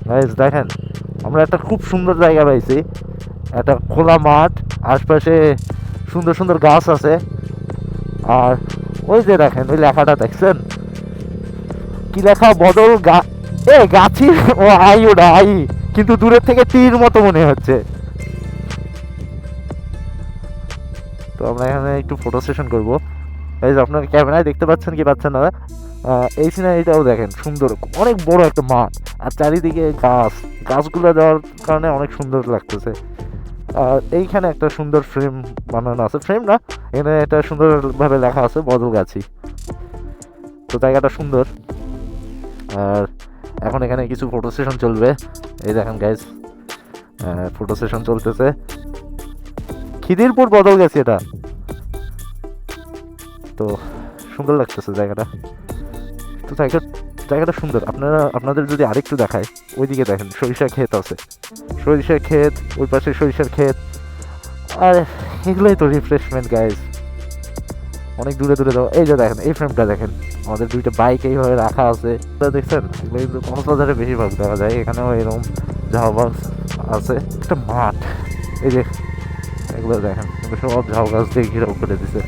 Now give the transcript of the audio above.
Guys দেখেন, আমরা একটা খুব সুন্দর জায়গা পাইছি, একটা খোলা মাঠ, আশপাশে সুন্দর সুন্দর গাছ আছে। আর ওই যে দেখেন ওই লেখাটা দেখছেন, কি লেখা, বদল গাছি, ও আই, ওটা আই, কিন্তু দূরের থেকে তীর মতো মনে হচ্ছে। তো আমরা এখানে একটু ফটো সেশন করবো। এই যে আপনার ক্যামেরায় দেখতে পাচ্ছেন কি পাচ্ছেন না, এই সিনারিটাও দেখেন সুন্দর, অনেক বড় একটা মাঠ, আর চারিদিকে গাছ, গাছগুলো দেওয়ার কারণে অনেক সুন্দর লাগতেছে। আর এইখানে একটা সুন্দর ফ্রেম বানানো আছে, ফ্রেম না, এখানে একটা সুন্দরভাবে লেখা আছে বদলগাছি। তো জায়গাটা সুন্দর। আর এখন এখানে কিছু ফটো সেশন চলবে। এই দেখেন গাইজ, ফটো সেশন চলতেছে। খিদিরপুর বদলগাছি এটা। তো সুন্দর লাগতেছে জায়গাটা। তো জায়গাটা সুন্দর। আপনাদের যদি আরেকটু দেখায়, ওইদিকে দেখেন সরিষা ক্ষেত আছে, সরিষার ক্ষেত, ওই পাশে সরিষার ক্ষেত। আর এগুলোই তো রিফ্রেশমেন্ট গাইজ। অনেক দূরে দূরে যাও। এই যে দেখেন এই ফ্রেমটা দেখেন, আমাদের দুইটা বাইক এইভাবে রাখা আছে, দেখছেন? এগুলো কিন্তু কক্সবাজারে বেশিরভাগ দেখা যায়, এখানেও এরকম ঝাউ আছে। একটা মাঠ, এই যে এগুলো দেখেন, সব ঝাউ গাছ দিয়ে ঘিরাও করে দিছে।